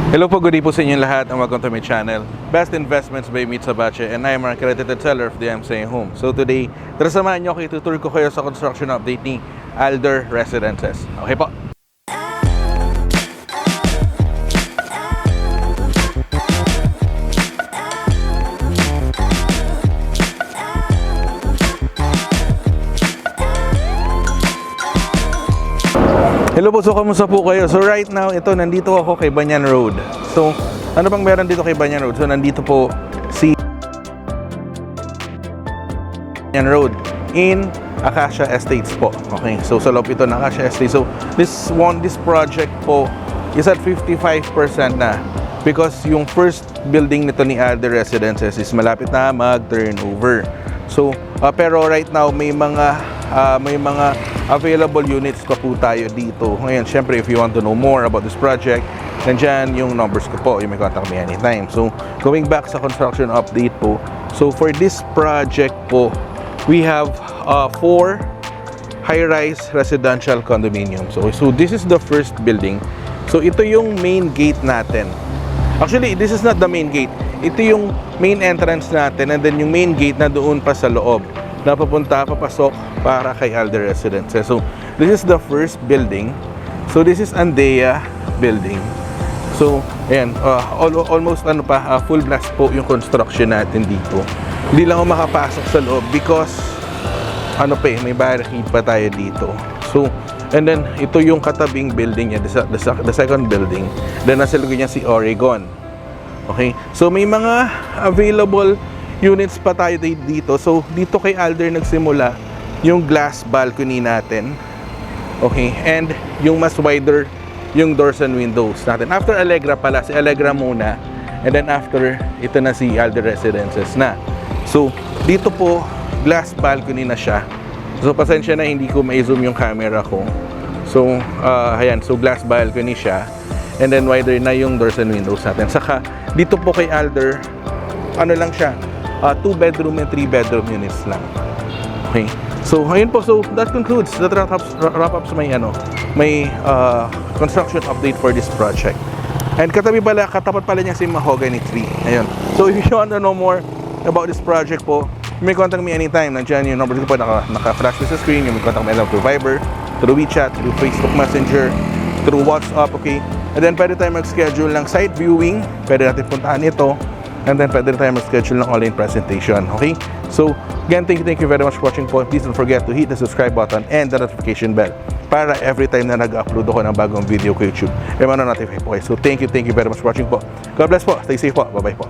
Hello po, good day po sa inyong lahat and welcome to my channel, Best Investments by Meet Sabache, and I am an accredited seller of the MSA Home. So today, tara samahan nyo, tutur ko kayo sa construction update ni Alder Residences. Okay po? Hello po, so kamusta po kayo? So right now, nandito ako kay Banyan Road. So, ano bang meron dito kay Banyan Road? So, nandito po si Banyan Road in Acacia Estates po. Okay, so sa loob ito ng Acacia Estates. So, this project po is at 55% na because yung first building nito ni Alder Residences is malapit na mag-turnover. So, pero right now, may mga available units pa po tayo dito. Ngayon, syempre, if you want to know more about this project, nandyan yung numbers ko po. You may contact me anytime. So, going back sa construction update po. So, for this project po, we have 4 high-rise residential condominiums. So, this is the first building. So, ito yung main gate natin. Actually, this is not the main gate. Ito yung main entrance natin and then yung main gate na doon pa sa loob na papasok para kay Alder Residences. So, this is the first building. So, this is Andea building. So, ayan, almost full blast po yung construction natin dito. Hindi lang ako makapasok sa loob because may barricade pa tayo dito. So, and then, ito yung katabing building niya, the second building. Then, nasa lugar niya si Oregon. Okay? So, may mga available units pa tayo dito. So, dito kay Alder nagsimula yung glass balcony natin. Okay? And yung mas wider yung doors and windows natin. After Allegra pala, si Allegra muna. And then after, ito na si Alder Residences na. So, dito po, glass balcony na siya. So, pasensya na, hindi ko ma-zoom yung camera ko. So, ayan. So, glass balcony siya. And then wider na yung doors and windows natin. Saka, dito po kay Alder, ano lang siya, 2 bedroom and 3 bedroom units lang. Okay. So, ayun po. So, that concludes. That wrap-ups may construction update for this project. And katapat pala niya si Mahogany Tree. Ayun. So, if you want to know more about this project po, you may contact me anytime. Nandiyan yung number ko po, naka-flash sa screen. You may contact me through Viber, through WeChat, through Facebook Messenger, through WhatsApp, okay? And then, pwede tayo mag-schedule ng site viewing. Pwede natin puntahan ito. And then, pwede tayo mag-schedule ng online presentation. Okay? So, again, thank you very much for watching po. Please don't forget to hit the subscribe button and the notification bell para every time na nag-upload ako ng bagong video ko YouTube, may mano-notify po kayo. So, thank you very much for watching po. God bless po. Stay safe po. Bye-bye po.